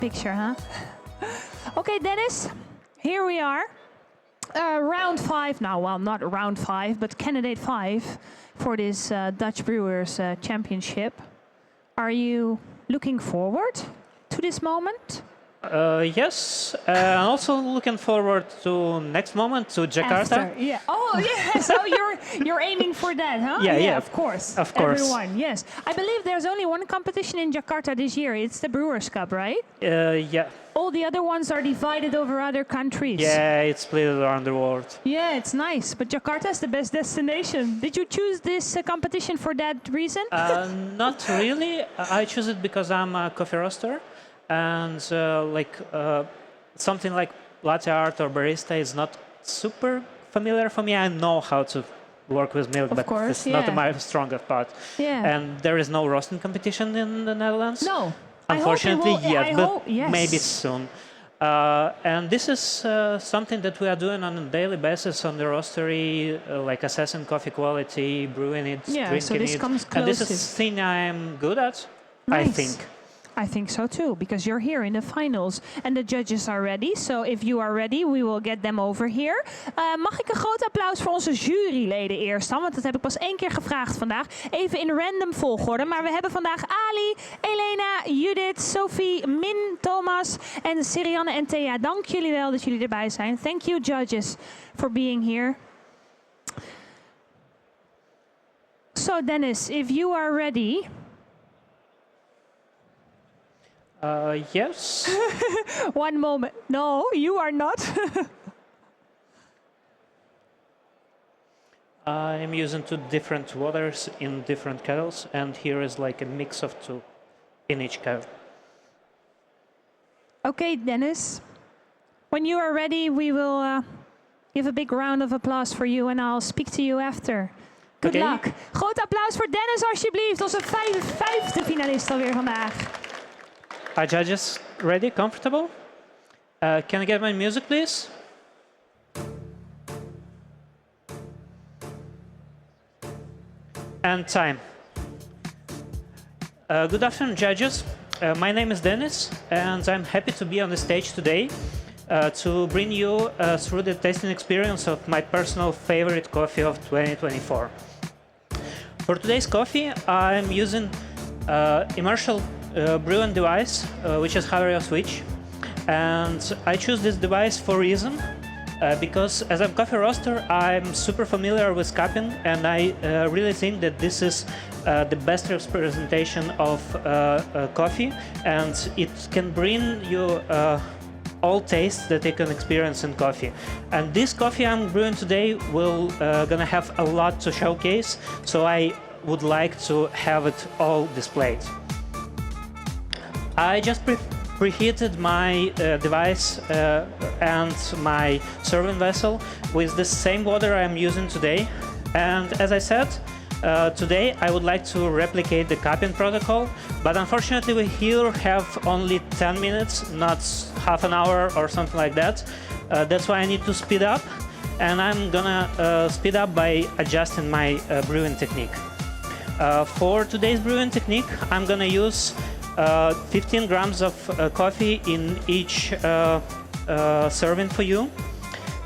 picture, huh? Okay, Dennis, here we are. Round 5 now. Well, not round 5, but candidate 5 for this Dutch Brewers Championship. Are you looking forward to this moment? Yes, also looking forward to next moment to Jakarta. After, yeah. Oh, yeah. So you're aiming for that, huh? Yeah. Of course. Of course. Everyone, yes. I believe there's only one competition in Jakarta this year. It's the Brewers Cup, right? Yeah. All the other ones are divided over other countries. Yeah, it's split around the world. Yeah, it's nice. But Jakarta is the best destination. Did you choose this competition for that reason? Not really. I choose it because I'm a coffee roaster. And something like latte art or barista is not super familiar for me. I know how to work with milk, but it's not my strongest part. Yeah. And there is no roasting competition in the Netherlands. No. Unfortunately, yes, but maybe soon. And this is something that we are doing on a daily basis on the roastery, like assessing coffee quality, brewing it, drinking so this it. comes And this is closest. something I'm good at, Nice. I think. I think so too, because you're here in the finals and the judges are ready. So if you are ready, we will get them over here. Mag ik een groot applaus voor onze juryleden eerst dan? Want dat heb ik pas 1 keer gevraagd vandaag. Even in random volgorde. Maar we hebben vandaag Ali, Elena, Judith, Sophie, Min, Thomas en Sirianne en Thea. Dank jullie wel dat jullie erbij zijn. Thank you, judges, for being here. So Dennis, if you are ready... Yes. One moment. No, you are not. I'm using 2 different waters in different kettles, and here is like a mix of 2 in each kettle. Okay, Dennis. When you are ready, we will give a big round of applause for you, and I'll speak to you after. Good luck. Groot applaus voor Dennis, alsjeblieft. Onze 5e finalist alweer vandaag. Are judges ready, comfortable? Can I get my music, please? And time. Good afternoon, judges. My name is Dennis, and I'm happy to be on the stage today to bring you through the tasting experience of my personal favorite coffee of 2024. For today's coffee, I'm using immersion brewing device, which is Haverio Switch, and I choose this device for a reason, because as a coffee roaster, I'm super familiar with cupping, and I really think that this is the best representation of coffee, and it can bring you all tastes that you can experience in coffee. And this coffee I'm brewing today will gonna have a lot to showcase, so I would like to have it all displayed. I just preheated my device and my serving vessel with the same water I'm using today. And as I said, today I would like to replicate the cupping protocol, but unfortunately we here have only 10 minutes, not half an hour or something like that. That's why I need to speed up, and I'm gonna speed up by adjusting my brewing technique. For today's brewing technique, I'm gonna use 15 grams of coffee in each serving for you,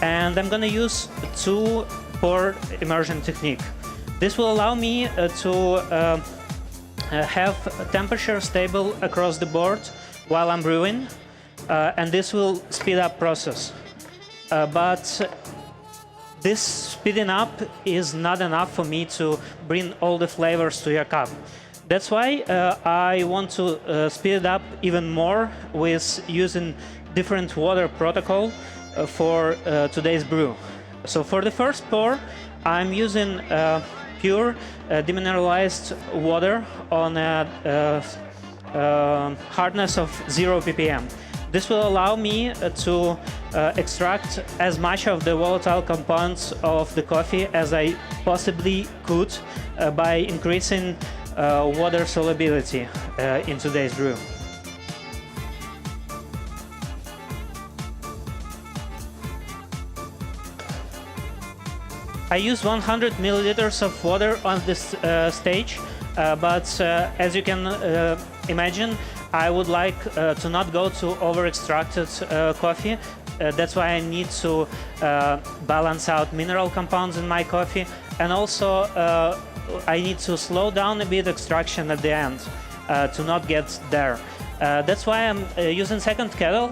and I'm gonna use 2 pour immersion technique. This will allow me to have temperature stable across the board while I'm brewing, and this will speed up process. But this speeding up is not enough for me to bring all the flavors to your cup. That's why I want to speed it up even more with using different water protocol for today's brew. So for the first pour, I'm using pure demineralized water on a hardness of 0 ppm. This will allow me to extract as much of the volatile compounds of the coffee as I possibly could by increasing water solubility in today's brew. I use 100 milliliters of water on this stage, but as you can imagine, I would like to not go to over-extracted coffee. That's why I need to balance out mineral compounds in my coffee, and also I need to slow down a bit extraction at the end to not get there. That's why I'm using second kettle,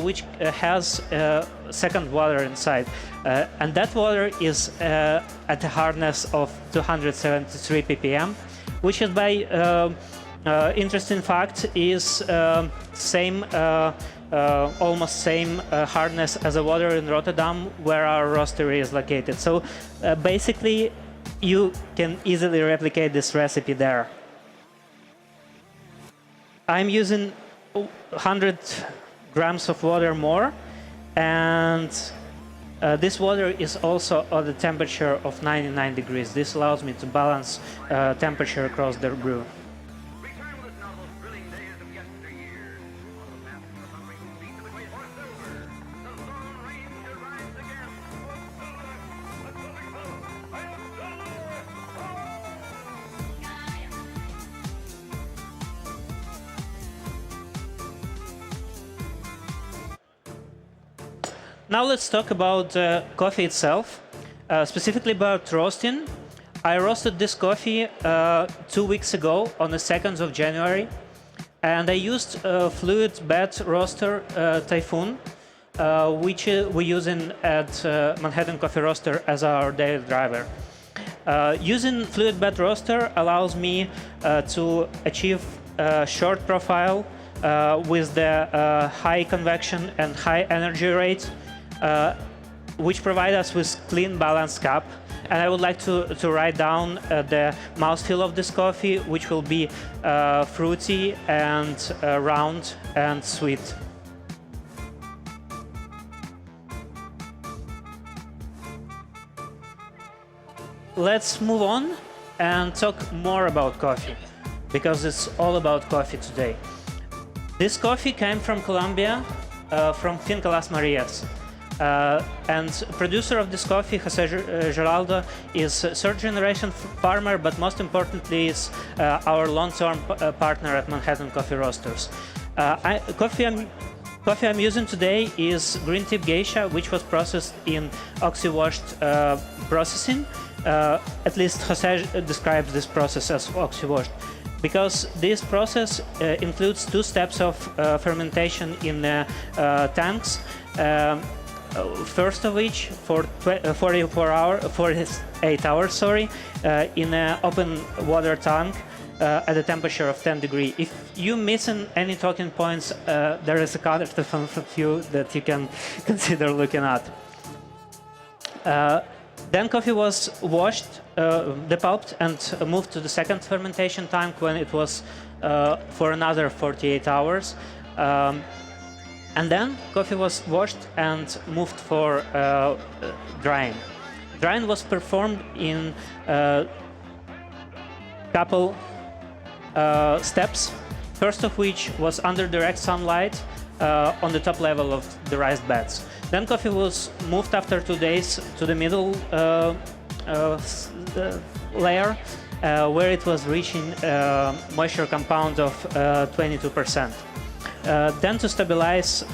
which has second water inside. And that water is at a hardness of 273 ppm, which is by interesting fact is same, almost same hardness as the water in Rotterdam, where our roastery is located. So basically, you can easily replicate this recipe there. I'm using 100 grams of water more, and this water is also at the temperature of 99 degrees. This allows me to balance temperature across the brew. Now let's talk about coffee itself, specifically about roasting. I roasted this coffee 2 weeks ago on the 2nd of January, and I used fluid bed roaster Typhoon, which we use at Manhattan Coffee Roaster as our daily driver. Using fluid bed roaster allows me to achieve a short profile with the high convection and high energy rate, which provide us with clean balanced cup. And I would like to write down the mouthfeel of this coffee, which will be fruity and round and sweet. Let's move on and talk more about coffee, because it's all about coffee today. This coffee came from Colombia, from Finca Las Marias. And producer of this coffee, Jose Geraldo, is a third generation farmer, but most importantly is our long-term partner at Manhattan Coffee Roasters. Coffee I'm using today is green tea geisha, which was processed in oxy-washed processing. At least Jose describes this process as oxy-washed, because this process includes 2 steps of fermentation in tanks. First of which, for 48 hours, in an open water tank at a temperature of 10 degrees. If you missing any talking points, there is a card in front of you that you can consider looking at. Then coffee was washed, depulped, and moved to the second fermentation tank when it was for another 48 hours. And then coffee was washed and moved for drying. Drying was performed in a couple steps, first of which was under direct sunlight on the top level of the raised beds. Then coffee was moved after 2 days to the middle layer, where it was reaching moisture compound of 22%. Then to stabilize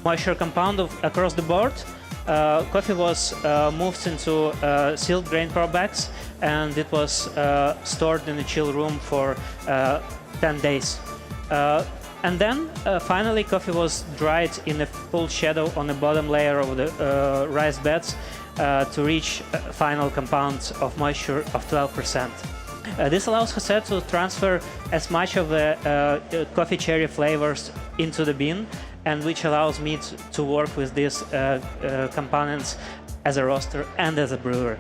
moisture compound across the board, coffee was moved into sealed grain pro bags, and it was stored in a chill room for 10 days. And then finally coffee was dried in a full shadow on the bottom layer of the rice beds to reach a final compound of moisture of 12%. This allows Jose to transfer as much of the coffee cherry flavors into the bean, and which allows me to work with these components as a roaster and as a brewer.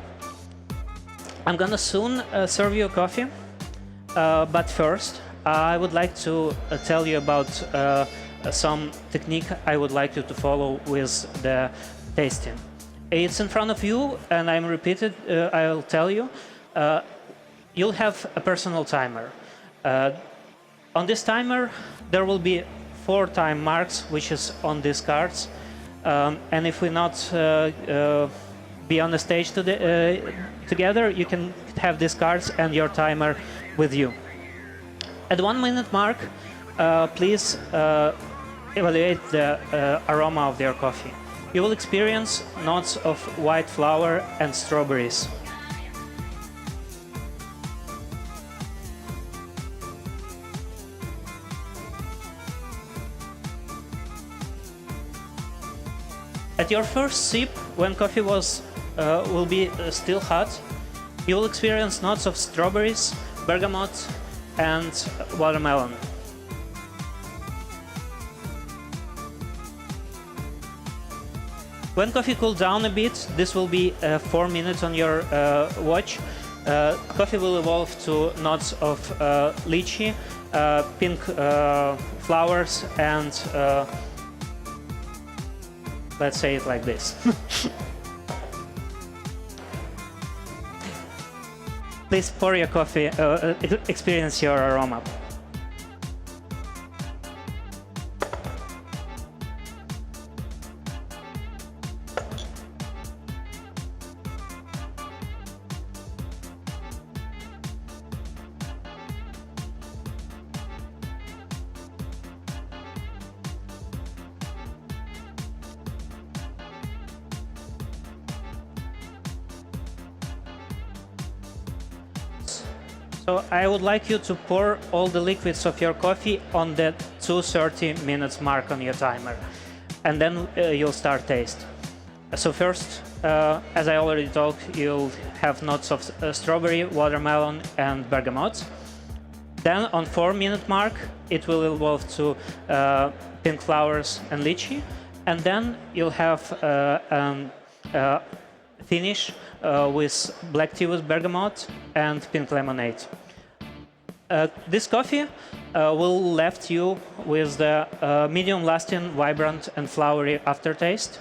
I'm gonna soon serve you coffee, but first I would like to tell you about some technique I would like you to follow with the tasting. It's in front of you, and I'm repeated. I'll tell you. You'll have a personal timer. On this timer, there will be 4 time marks, which is on these cards. And if we not be on the stage together, you can have these cards and your timer with you. At 1 minute mark, please evaluate the aroma of your coffee. You will experience notes of white flower and strawberries. At your first sip, when coffee will be still hot, you will experience notes of strawberries, bergamot, and watermelon. When coffee cools down a bit, this will be 4 minutes on your watch. Coffee will evolve to notes of lychee, pink flowers, and let's say it like this. Please pour your coffee, experience your aroma. So I would like you to pour all the liquids of your coffee on the 2:30 minutes mark on your timer, and then you'll start taste. So first, as I already told, you'll have notes of strawberry, watermelon, and bergamot. Then on 4-minute mark, it will evolve to pink flowers and lychee, and then you'll have finish with black tea with bergamot and pink lemonade. This coffee will left you with the medium-lasting, vibrant, and flowery aftertaste.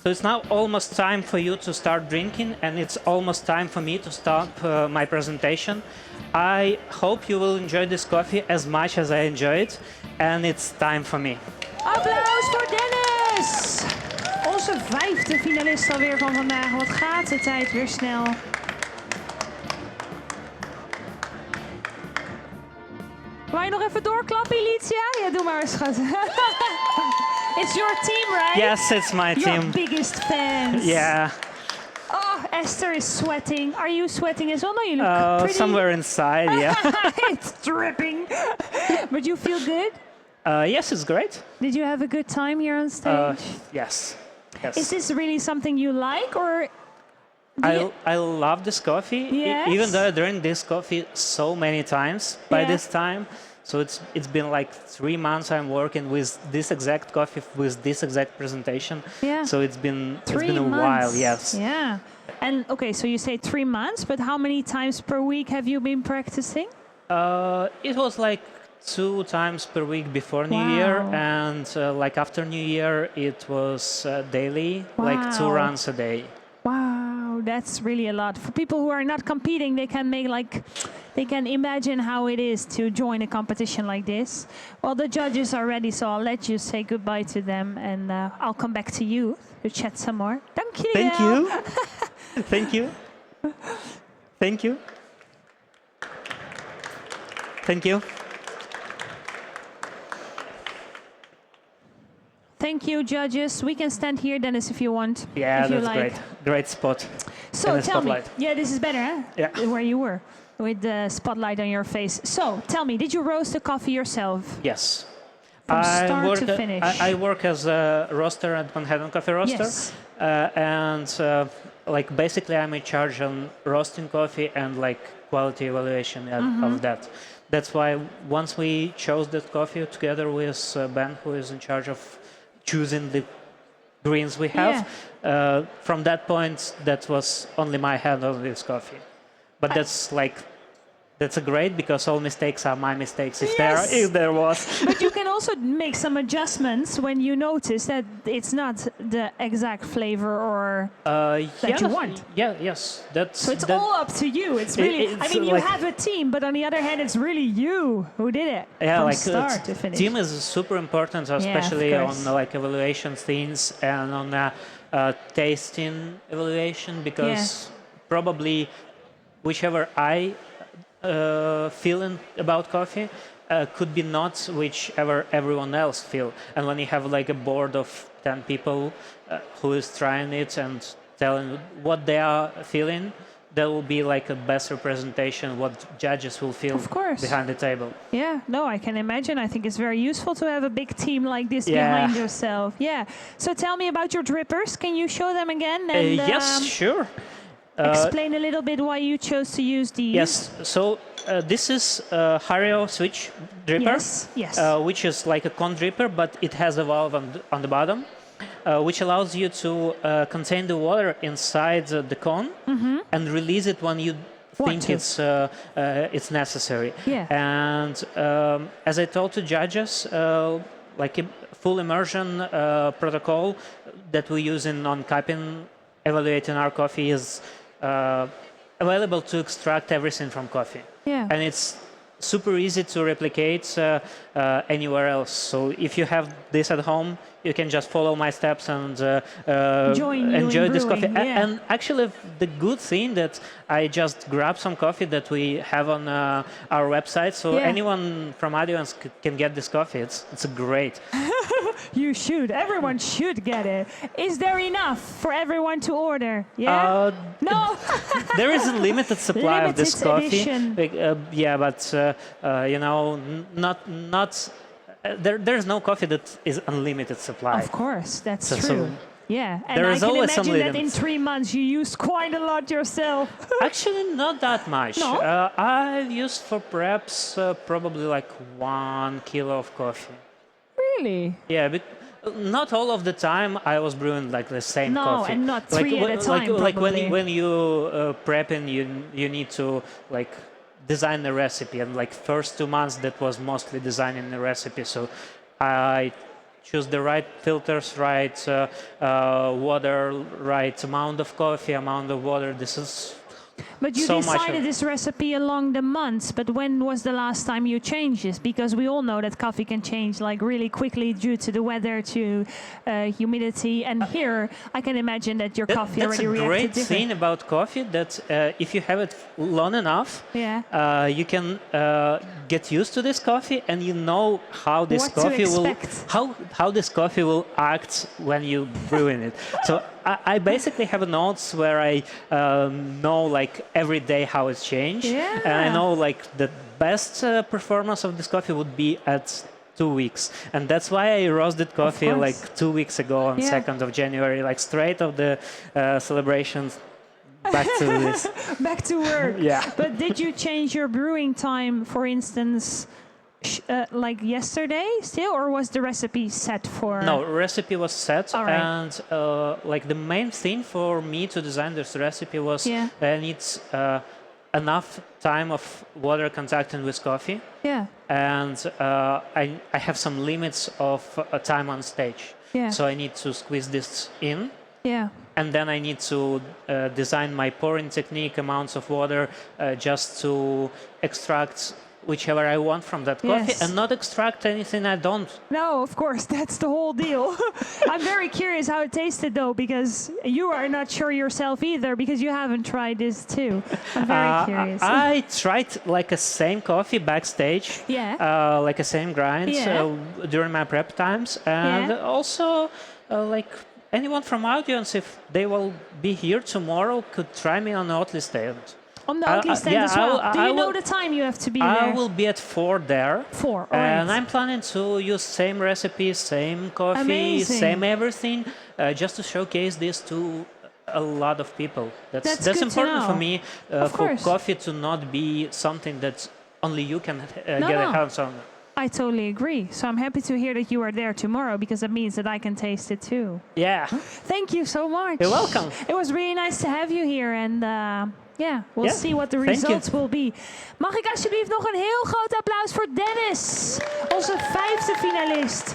So it's now almost time for you to start drinking, and it's almost time for me to start my presentation. I hope you will enjoy this coffee as much as I enjoy it, and it's time for me. Applaus voor Dennis! Onze 5e finalist alweer van vandaag. Wat gaat de tijd weer snel. Wou je nog even doorklappen, Ilicia? Ja, doe maar eens, schat. It's your team, right? Yes, it's my team. Your biggest fans. Yeah. Oh, Esther is sweating. Are you sweating as well? No, you look pretty. Somewhere inside, yeah. It's dripping. But you feel good? Yes, it's great. Did you have a good time here on stage? Yes. Yes. Is this really something you like, or? I love this coffee. Yes? Even though I drank this coffee so many times by this time. So it's been like 3 months I'm working with this exact coffee, with this exact presentation. Yeah. So it's been a months. while, yes. Yeah. And okay, so you say 3 months, but how many times per week have you been practicing? It was like 2 times per week before New Year, and like after New Year, it was daily, like 2 runs a day. Wow, that's really a lot. For people who are not competing, they can imagine how it is to join a competition like this. Well, the judges are ready, so I'll let you say goodbye to them, and I'll come back to you to chat some more. Thank you. Thank you. Thank you. Thank you. Thank you. Thank you, judges. We can stand here, Dennis, if you want. Yeah, if you that's like. great. Great spot. So tell me. Yeah, this is better, huh? Yeah. Where you were, with the spotlight on your face. So tell me, did you roast the coffee yourself? Yes. From start to finish. I work as a roaster at Manhattan Coffee Roaster. Yes. And like basically I'm in charge on roasting coffee and like quality evaluation of that. That's why once we chose that coffee together with Ben, who is in charge of choosing the greens we have, from that point, that was only my hand on this coffee. But that's great, because all mistakes are my mistakes if there was. But you can also make some adjustments when you notice that it's not the exact flavor or that you want. Yeah, yes. So it's all up to you. It's really. I mean, you like, have a team, but on the other hand, it's really you who did it from start to finish. Team is super important, especially on like evaluation things and on tasting evaluation because probably whichever I feeling about coffee could be not whichever everyone else feel. And when you have like a board of 10 people who is trying it and telling what they are feeling, there will be like a best representation what judges will feel behind the table. Yeah, no, I can imagine. I think it's very useful to have a big team like this behind yourself. Yeah. So tell me about your drippers. Can you show them again? And, yes, sure. Explain a little bit why you chose to use these. Yes. So this is a Hario switch dripper, which is like a cone dripper, but it has a valve on the bottom. Which allows you to contain the water inside the cone and release it when you think it's necessary. Yeah. And as I told to judges, like a full immersion protocol that we use in on-cupping, evaluating our coffee is available to extract everything from coffee. Yeah. And it's super easy to replicate anywhere else. So if you have this at home, you can just follow my steps and enjoy this coffee. And actually, the good thing that I just grabbed some coffee that we have on our website, so anyone from audience can get this coffee. It's great. You should. Everyone should get it. Is there enough for everyone to order? Yeah. No. There is a limited supply of this coffee. Edition. But you know, not. There's no coffee that is unlimited supply. Of course, that's true. Yeah, and there I is can always imagine some that in 3 months you used quite a lot yourself. Actually, not that much. No? I've used for perhaps probably like 1 kilo of coffee. Really? Yeah, but not all of the time I was brewing like the same coffee. No, and not 3 at a time, like probably. when you prepping, you need to like design the recipe, and like first 2 months that was mostly designing the recipe. So I choose the right filters, right water, right amount of coffee, amount of water. This is But you decided this recipe along the months, but when was the last time you changed this? Because we all know that coffee can change like really quickly due to the weather, to humidity, and here I can imagine that your coffee already reacted different. That's a great thing about coffee, that if you have it long enough, you can get used to this coffee, and you know how this how this coffee will act when you brewing it. So I basically have notes where I know like every day how it's changed, and I know like the best performance of this coffee would be at 2 weeks, and that's why I roasted coffee like 2 weeks ago on 2nd of January, like straight of the celebrations. Back to this. Back to work. Yeah. But did you change your brewing time, for instance, like yesterday still, or was the recipe set for? No, recipe was set, and like the main thing for me to design this recipe was I need enough time of water contacting with coffee. Yeah. And I have some limits of time on stage. Yeah. So I need to squeeze this in. Yeah. And then I need to design my pouring technique, amounts of water, just to extract whichever I want from that coffee, and not extract anything I don't. No, of course, that's the whole deal. I'm very curious how it tasted, though, because you are not sure yourself either, because you haven't tried this too. I'm very curious. I tried like a same coffee backstage, like a same grind during my prep times, and also like anyone from audience, if they will be here tomorrow, could try me on the Oatly stand. On the Oatly stand as well. Do you know the time you have to be there? I will be at 4 there. 4, all and right. I'm planning to use same recipes, same coffee, same everything, just to showcase this to a lot of people. That's important for me, for coffee to not be something that only you can get a hands on. I totally agree. So I'm happy to hear that you are there tomorrow, because that means that I can taste it too. Yeah. Thank you so much. You're welcome. It was really nice to have you here, and we'll see what the results will be. Mag ik alsjeblieft nog een heel groot applaus voor Dennis, onze 5e finalist.